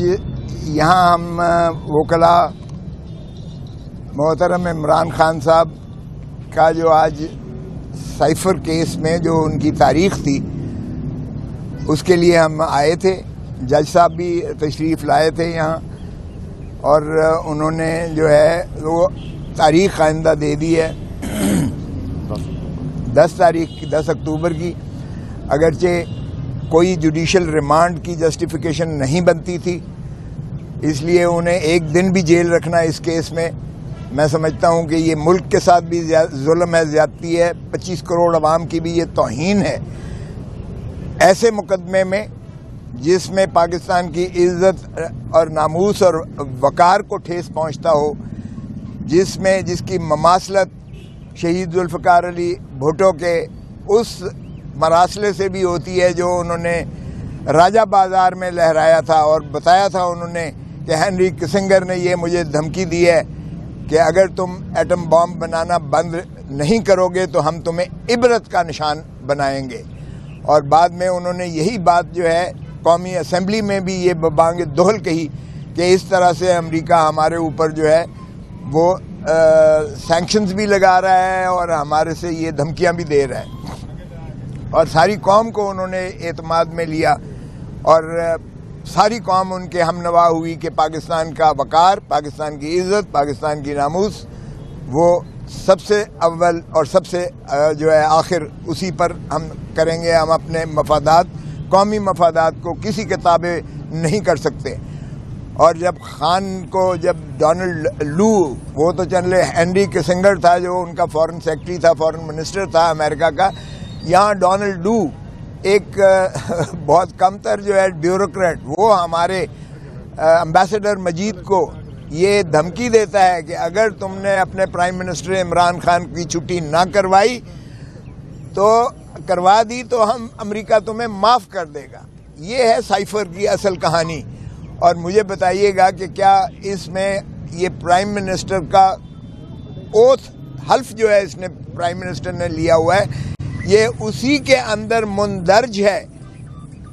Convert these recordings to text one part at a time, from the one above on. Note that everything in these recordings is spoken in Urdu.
یہاں ہم وکلا محترم عمران خان صاحب کا جو آج سائفر کیس میں جو ان کی تاریخ تھی اس کے لیے ہم آئے تھے. جج صاحب بھی تشریف لائے تھے یہاں اور انہوں نے جو ہے وہ تاریخ آئندہ دے دی ہے 10 اکتوبر کی. اگرچہ کوئی جوڈیشل ریمانڈ کی جسٹیفیکیشن نہیں بنتی تھی، اس لیے انہیں ایک دن بھی جیل رکھنا اس کیس میں سمجھتا ہوں کہ یہ ملک کے ساتھ بھی ظلم ہے، زیادتی ہے، 25 کروڑ عوام کی بھی یہ توہین ہے. ایسے مقدمے میں جس میں پاکستان کی عزت اور ناموس اور وقار کو ٹھیس پہنچتا ہو، جس کی مماثلت شہید ذوالفقار علی بھٹو کے اس مراسلے سے بھی ہوتی ہے جو انہوں نے راجہ بازار میں لہرایا تھا اور بتایا تھا انہوں نے کہ ہنری کسنگر نے یہ مجھے دھمکی دی ہے کہ اگر تم ایٹم بام بنانا بند نہیں کرو گے تو ہم تمہیں عبرت کا نشان بنائیں گے. اور بعد میں انہوں نے یہی بات جو ہے قومی اسمبلی میں بھی یہ ببانگ دہل کہی کہ اس طرح سے امریکہ ہمارے اوپر جو ہے وہ سینکشنز بھی لگا رہا ہے اور ہمارے سے یہ دھمکیاں بھی دے رہا ہے. اور ساری قوم کو انہوں نے اعتماد میں لیا اور ساری قوم ان کے ہم نوا ہوئی کہ پاکستان کا وقار، پاکستان کی عزت، پاکستان کی ناموس وہ سب سے اول اور سب سے جو ہے آخر اسی پر ہم کریں گے. ہم اپنے مفادات، قومی مفادات کو کسی کے تابع نہیں کر سکتے. اور جب ڈونلڈ لو، وہ تو چلے ہنری کسنگر تھا جو ان کا فارن سیکرٹری تھا، فارن منسٹر تھا امریکہ کا، یہاں ڈونلڈ لو ایک بہت کم تر جو ہے بیوروکریٹ، وہ ہمارے امبیسڈر مجید کو یہ دھمکی دیتا ہے کہ اگر تم نے اپنے پرائم منسٹر عمران خان کی چھٹی نہ کروا دی تو ہم امریکہ تمہیں معاف کر دے گا. یہ ہے سائفر کی اصل کہانی. اور مجھے بتائیے گا کہ کیا اس میں یہ پرائم منسٹر کا اوتھ حلف جو ہے اس نے پرائم منسٹر نے لیا ہوا ہے، یہ اسی کے اندر مندرج ہے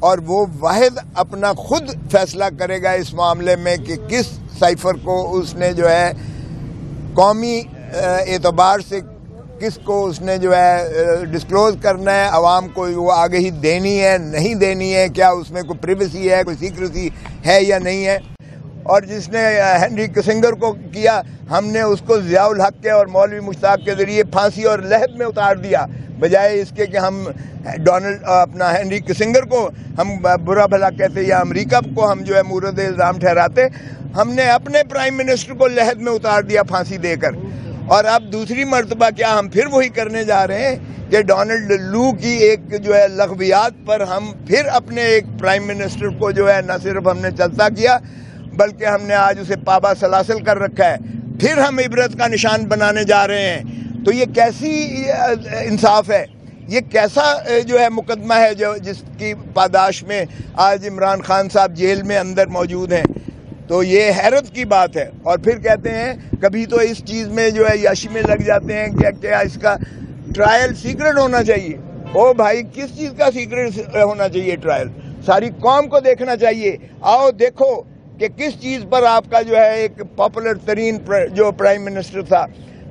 اور وہ واحد اپنا خود فیصلہ کرے گا اس معاملے میں کہ کس سائفر کو اس نے جو ہے قومی اعتبار سے کس کو اس نے جو ہے ڈسکلوز کرنا ہے، عوام کو وہ آگہی دینی ہے نہیں دینی ہے، کیا اس میں کوئی پریویسی ہے، کوئی سیکریسی ہے یا نہیں ہے. اور جس نے ہنری کسنگر کو کیا، ہم نے اس کو ضیاء الحق کے اور مولوی مشتاق کے ذریعے پھانسی اور لحد میں اتار دیا، بجائے اس کے کہ ہم اپنا ہنری کسنگر کو ہم برا بھلا کہتے یا امریکہ کو ہم جو ہے مورد الزام ٹھہراتے. ہم نے اپنے پرائم منسٹر کو لحد میں اتار دیا پھانسی دے کر. اور اب دوسری مرتبہ کیا ہم پھر وہی کرنے جا رہے ہیں کہ ڈونلڈ لو کی ایک جو ہے لغویات پر ہم پھر اپنے ایک پرائم منسٹر کو جو ہے نہ صرف ہم نے چلتا کیا بلکہ ہم نے آج اسے پابا سلاسل کر رکھا ہے، پھر ہم عبرت کا نشان بنانے جا رہے ہیں. تو یہ کیسی انصاف ہے، یہ کیسا جو ہے مقدمہ ہے جس کی پاداش میں آج عمران خان صاحب جیل میں اندر موجود ہیں. تو یہ حیرت کی بات ہے. اور پھر کہتے ہیں کبھی تو اس چیز میں جو ہے یاشی میں لگ جاتے ہیں کہ کیا اس کا ٹرائل سیکرٹ ہونا چاہیے. او بھائی، کس چیز کا سیکرٹ ہونا چاہیے ٹرائل؟ ساری قوم کو دیکھنا چاہیے. آؤ دیکھو کہ کس چیز پر آپ کا جو ہے ایک پاپولر ترین جو پرائم منسٹر تھا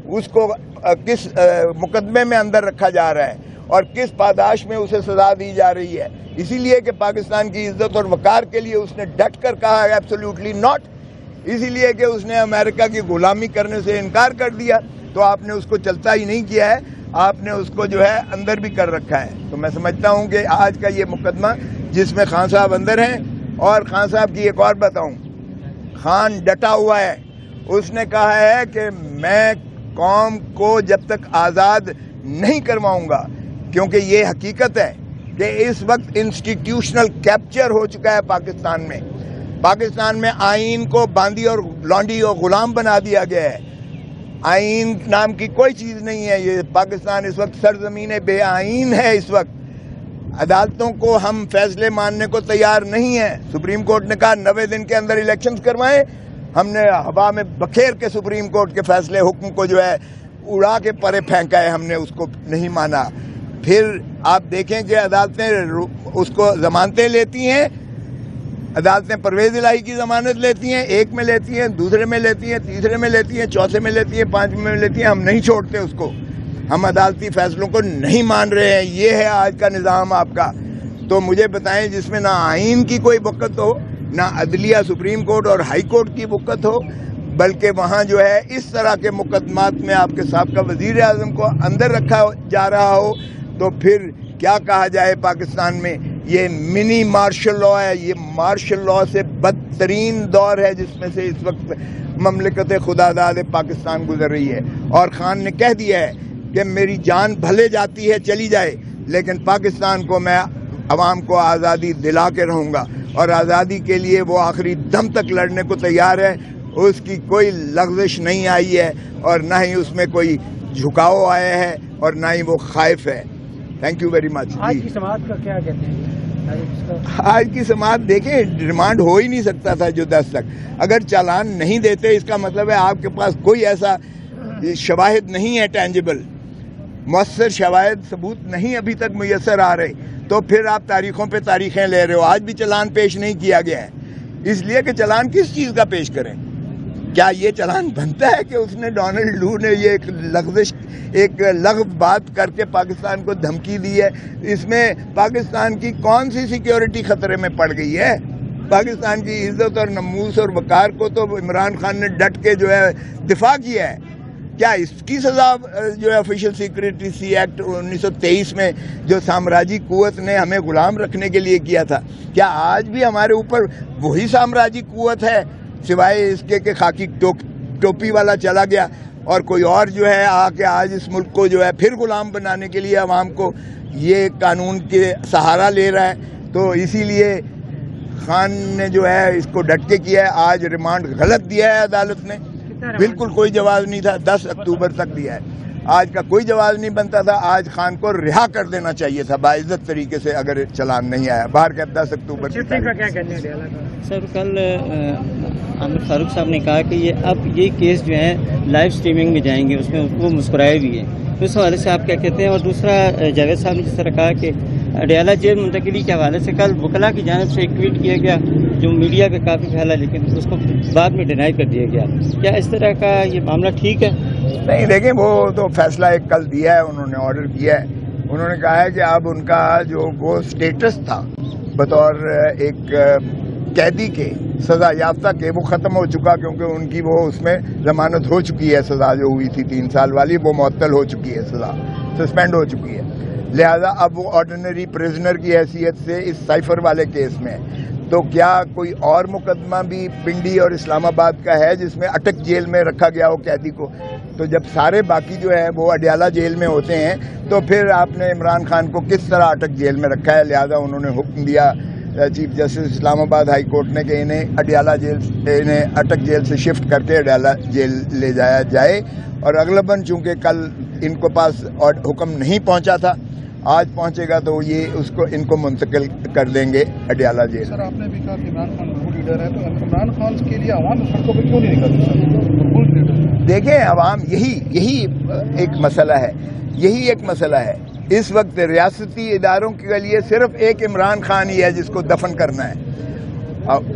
اس کو کس مقدمے میں اندر رکھا جا رہا ہے اور کس پاداش میں اسے سزا دی جا رہی ہے. اسی لیے کہ پاکستان کی عزت اور وقار کے لیے اس نے ڈٹ کر کہا ہے ایبسولوٹلی ناٹ. اسی لیے کہ اس نے امریکہ کی غلامی کرنے سے انکار کر دیا تو آپ نے اس کو چلتا ہی نہیں کیا ہے، آپ نے اس کو جو ہے اندر بھی کر رکھا ہے. تو میں سمجھتا ہوں کہ آج کا یہ مقدمہ جس میں خان صاحب اندر ہیں، اور خان صاحب کی ایک اور بتاؤں، خان ڈٹا ہوا ہے. اس نے کہا ہے کہ میں قوم کو جب تک آزاد نہیں کرواؤں گا، کیونکہ یہ حقیقت ہے کہ اس وقت انسٹیٹیوشنل کیپچر ہو چکا ہے پاکستان میں. پاکستان میں آئین کو باندی اور لانڈی اور غلام بنا دیا گیا ہے. آئین نام کی کوئی چیز نہیں ہے. یہ پاکستان اس وقت سرزمین بے آئین ہے. اس وقت عدالتوں کو ہم فیصلے ماننے کو تیار نہیں ہیں. سپریم کورٹ نے کہا 90 دن کے اندر الیکشنز کروائیں، ہم نے ہوا میں بکھیر کے سپریم کورٹ کے فیصلے حکم کو جو ہے اڑا کے پرے پھینکا ہے، ہم نے اس کو نہیں مانا. پھر آپ دیکھیں کہ عدالتیں اس کو ضمانتیں لیتی ہیں عدالتیں پرویز الہی کی ضمانت لیتی ہیں، ایک میں لیتی ہیں، دوسرے میں لیتی ہیں، تیسرے میں لیتی ہیں، چوتھے میں لیتی ہیں، پانچویں میں لیتی ہیں. ہم نہیں چھوڑتے اس کو، ہم عدالتی فیصلوں کو نہیں مان رہے ہیں. یہ ہے آج کا نظام آپ کا. تو مجھے بتائیں جس میں نہ آئین کی کوئی وقت ہو، نہ عدلیہ سپریم کورٹ اور ہائی کورٹ کی وقت ہو، بلکہ وہاں جو ہے اس طرح کے مقدمات میں آپ کے سابقہ وزیر اعظم کو اندر رکھا جا رہا ہو، تو پھر کیا کہا جائے. پاکستان میں یہ منی مارشل لا ہے، یہ مارشل لا سے بدترین دور ہے جس میں سے اس وقت مملکت خداداد پاکستان گزر رہی ہے. اور خان نے کہہ دیا ہے کہ میری جان بھلے جاتی ہے چلی جائے، لیکن پاکستان کو میں عوام کو آزادی دلا کے رہوں گا، اور آزادی کے لیے وہ آخری دم تک لڑنے کو تیار ہے. اس کی کوئی لغزش نہیں آئی ہے، اور نہ ہی اس میں کوئی جھکاؤ آیا ہے، اور نہ ہی وہ خائف ہے. Thank you very much. آج کی سماعت کا کیا کہتے ہیں؟ آج کی سماعت دیکھیں، ریمانڈ ہو ہی نہیں سکتا تھا جو 10 تک. اگر چالان نہیں دیتے اس کا مطلب ہے آپ کے پاس کوئی ایسا شواہد نہیں ہے، ٹینجیبل مؤثر شواہد ثبوت نہیں ابھی تک میسر آ رہے، تو پھر آپ تاریخوں پہ تاریخیں لے رہے ہو. آج بھی چالان پیش نہیں کیا گیا ہے، اس لیے کہ چالان کس چیز کا پیش کریں. کیا یہ چالان بنتا ہے کہ اس نے ڈونلڈ لو نے یہ ایک لغو بات کر کے پاکستان کو دھمکی دی ہے؟ اس میں پاکستان کی کون سی سیکیورٹی خطرے میں پڑ گئی ہے؟ پاکستان کی عزت اور نموس اور وقار کو تو عمران خان نے ڈٹ کے جو ہے دفاع کیا ہے. کیا اس کی سزا جو ہے آفیشیل سیکریٹسی ایکٹ 1923 میں جو سامراجی قوت نے ہمیں غلام رکھنے کے لیے کیا تھا، کیا آج بھی ہمارے اوپر وہی سامراجی قوت ہے، سوائے اس کے کہ خاکی ٹوپی والا چلا گیا اور کوئی اور جو ہے آ کے آج اس ملک کو جو ہے پھر غلام بنانے کے لیے عوام کو یہ قانون کے سہارا لے رہا ہے. تو اسی لیے خان نے جو ہے اس کو ڈٹ کے کیا ہے. آج ریمانڈ غلط دیا ہے عدالت نے، بالکل کوئی جواز نہیں تھا. 10 اکتوبر تک دیا ہے، آج کا کوئی جواز نہیں بنتا تھا. آج خان کو رہا کر دینا چاہیے تھا باعزت طریقے سے اگر چلان نہیں آیا. باہر کا 10 اکتوبر کا کیا کہنے ہیں؟ سر کل عامر فاروق صاحب نے کہا کہ یہ کیس جو ہے لائیو سٹریمنگ میں جائیں گے، اس میں وہ مسکرائے بھی ہیں. اس حوالے سے آپ کیا کہتے ہیں؟ اور دوسرا جاوید صاحب نے جس طرح کہا کہ اڈیالہ جیل منتقلی کے حوالے سے کل وکلاء کی جانب سے ایک ٹویٹ کیا گیا جو میڈیا پہ کافی پھیلا، لیکن اس کو بعد میں ڈینائی کر دیا گیا. کیا اس طرح کا یہ معاملہ ٹھیک ہے؟ نہیں، دیکھیں وہ تو فیصلہ ایک کل دیا ہے، انہوں نے آرڈر کیا ہے. انہوں نے کہا ہے کہ اب ان کا جو وہ سٹیٹس تھا بطور ایک قیدی کے سزا یافتہ کے وہ ختم ہو چکا، کیونکہ ان کی وہ اس میں ضمانت ہو چکی ہے. سزا جو ہوئی تھی 3 سال والی وہ معطل ہو چکی ہے، سزا سسپینڈ ہو چکی ہے. لہذا اب وہ آرڈینری پریزنر کی حیثیت سے اس سائفر والے کیس میں ہے. تو کیا کوئی اور مقدمہ بھی پنڈی اور اسلام آباد کا ہے جس میں اٹک جیل میں رکھا گیا ہو قیدی کو؟ تو جب سارے باقی جو ہے وہ اڈیالہ جیل میں ہوتے ہیں تو پھر آپ نے عمران خان کو کس طرح اٹک جیل میں رکھا ہے؟ لہذا انہوں نے حکم دیا چیف جسٹس اسلام آباد ہائی کورٹ نے کہ انہیں اٹک جیل سے شفٹ کر کے اڈیالہ جیل لے جایا جائے. اور اغلباً چونکہ کل ان کو پاس حکم نہیں پہنچا تھا، آج پہنچے گا تو یہ ان کو منتقل کر دیں گے اڈیالہ جیل. سر آپ نے بھی کہا کہ عمران خان مقبول لیڈر ہے، تو عمران خان کے لیے عوام سڑکوں پہ کیوں نہیں نکلتی سر؟ مقبول لیڈر دیکھیں، عوام یہی ایک مسئلہ ہے، یہی ایک مسئلہ ہے. اس وقت ریاستی اداروں کے لیے صرف ایک عمران خان ہی ہے جس کو دفن کرنا ہے.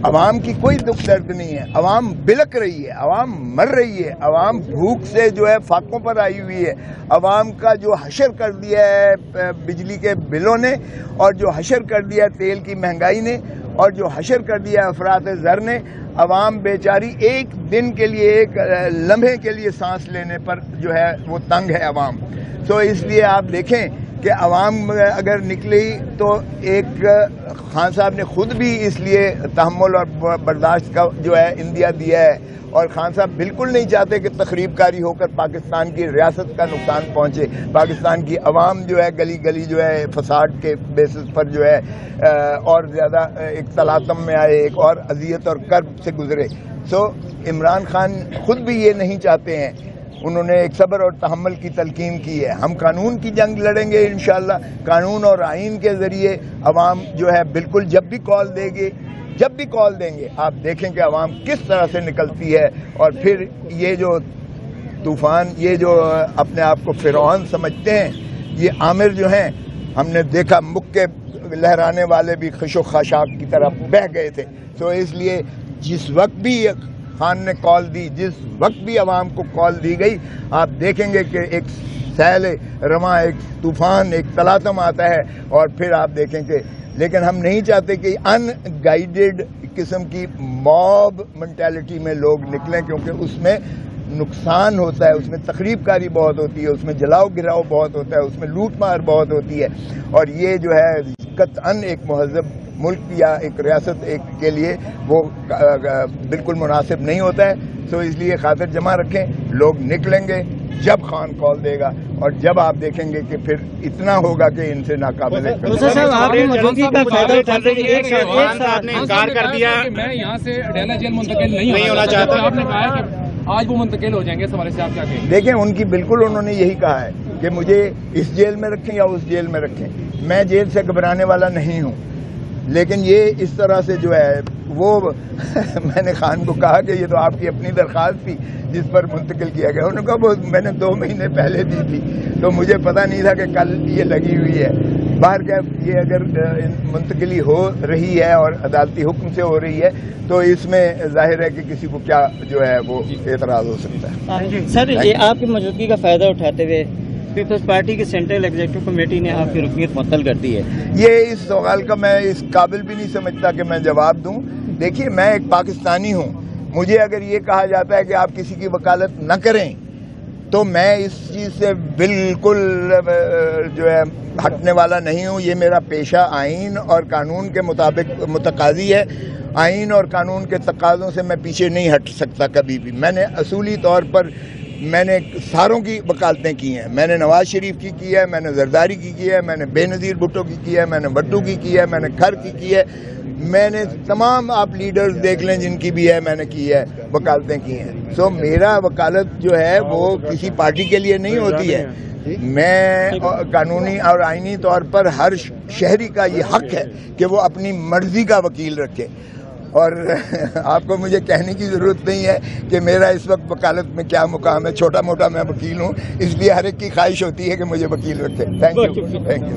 عوام کی کوئی دکھ درد نہیں ہے. عوام بلک رہی ہے، عوام مر رہی ہے، عوام بھوک سے جو ہے فاقوں پر آئی ہوئی ہے. عوام کا جو حشر کر دیا ہے بجلی کے بلوں نے، اور جو حشر کر دیا ہے تیل کی مہنگائی نے، اور جو حشر کر دیا ہے افراط زر نے، عوام بیچاری ایک دن کے لیے، ایک لمحے کے لیے سانس لینے پر جو ہے وہ تنگ ہے عوام. تو اس لیے آپ دیکھیں کہ عوام اگر نکلی تو ایک خان صاحب نے خود بھی اس لیے تحمل اور برداشت کا جو ہے اندیا دیا ہے. اور خان صاحب بالکل نہیں چاہتے کہ تخریب کاری ہو کر پاکستان کی ریاست کا نقصان پہنچے. پاکستان کی عوام جو ہے گلی گلی جو ہے فساد کے بیسس پر جو ہے اور زیادہ ایک تلاطم میں آئے، ایک اور اذیت اور کرب سے گزرے. سو عمران خان خود بھی یہ نہیں چاہتے ہیں. انہوں نے ایک صبر اور تحمل کی تلقین کی ہے. ہم قانون کی جنگ لڑیں گے انشاءاللہ. قانون اور آئین کے ذریعے عوام جو ہے بالکل جب بھی کال دیں گے آپ دیکھیں کہ عوام کس طرح سے نکلتی ہے. اور پھر یہ جو طوفان، یہ جو اپنے آپ کو فرعون سمجھتے ہیں، یہ عامر جو ہیں، ہم نے دیکھا مکے لہرانے والے بھی خش و خاشاک کی طرح بہہ گئے تھے. تو اس لیے جس وقت بھی خان نے کال دی، جس وقت بھی عوام کو کال دی گئی، آپ دیکھیں گے کہ ایک سیل رواں، ایک طوفان، ایک تلاطم آتا ہے، اور پھر آپ دیکھیں کہ لیکن ہم نہیں چاہتے کہ ان گائیڈڈ قسم کی موب مینٹیلٹی میں لوگ نکلیں، کیونکہ اس میں نقصان ہوتا ہے، اس میں تخریب کاری بہت ہوتی ہے، اس میں جلاؤ گراؤ بہت ہوتا ہے، اس میں لوٹ مار بہت ہوتی ہے، اور یہ جو ہے قطعاً ایک مہذب ملک یا ایک ریاست ایک کے لیے وہ بالکل مناسب نہیں ہوتا ہے. تو اس لیے خاطر جمع رکھیں، لوگ نکلیں گے جب خان کال دے گا، اور جب آپ دیکھیں گے کہ پھر اتنا ہوگا کہ ان سے ناقابل نے انکار کر دیا میں یہاں سے ڈیلا جیل منتقل نہیں ہونا چاہتا. آپ نے کہا کہ آج وہ منتقل ہو جائیں گے، اس حوالے سے آپ کیا کہیں؟ دیکھیں ان کی بالکل انہوں نے یہی کہا ہے کہ مجھے اس جیل میں رکھیں یا اس جیل میں رکھیں. میں جیل سے گھبرانے والا نہیں ہوں، لیکن یہ اس طرح سے جو ہے وہ میں نے خان کو کہا کہ یہ تو آپ کی اپنی درخواست تھی جس پر منتقل کیا گیا. انہوں نے کہا وہ میں نے 2 مہینے پہلے دی تھی، تو مجھے پتہ نہیں تھا کہ کل یہ لگی ہوئی ہے. باہر کا یہ اگر منتقلی ہو رہی ہے اور عدالتی حکم سے ہو رہی ہے تو اس میں ظاہر ہے کہ کسی کو کیا جو ہے وہ اعتراض ہو سکتا ہے. سر یہ آپ کی موجودگی کا فائدہ اٹھاتے ہوئے پیپلز پارٹی کی سینٹرل ایگزیکٹو کمیٹی نے آپ کی رکنیت معطل کر دی ہے. یہ اس سوال کا میں اس قابل بھی نہیں سمجھتا کہ میں جواب دوں. دیکھیے میں ایک پاکستانی ہوں، مجھے اگر یہ کہا جاتا ہے کہ آپ کسی کی وکالت نہ کریں تو میں اس چیز سے بالکل جو ہے ہٹنے والا نہیں ہوں. یہ میرا پیشہ آئین اور قانون کے مطابق متقاضی ہے. آئین اور قانون کے تقاضوں سے میں پیچھے نہیں ہٹ سکتا کبھی بھی. میں نے اصولی طور پر میں نے ساروں کی وکالتیں کی ہیں. میں نے نواز شریف کی ہے، میں نے زرداری کی ہے، میں نے بے نظیر بھٹو کی ہے، میں نے بٹو کی ہے، میں نے کھر کی ہے، میں نے تمام آپ لیڈرز دیکھ لیں جن کی بھی ہے میں نے کی ہے، وکالتیں کی ہیں. سو میرا وکالت جو ہے وہ کسی پارٹی کے لیے نہیں ہوتی ہے. میں قانونی اور آئینی طور پر ہر شہری کا یہ حق ہے کہ وہ اپنی مرضی کا وکیل رکھے، اور آپ کو مجھے کہنے کی ضرورت نہیں ہے کہ میرا اس وقت وکالت میں کیا مقام ہے. چھوٹا موٹا میں وکیل ہوں، اس لیے ہر ایک کی خواہش ہوتی ہے کہ مجھے وکیل رکھے. Thank you.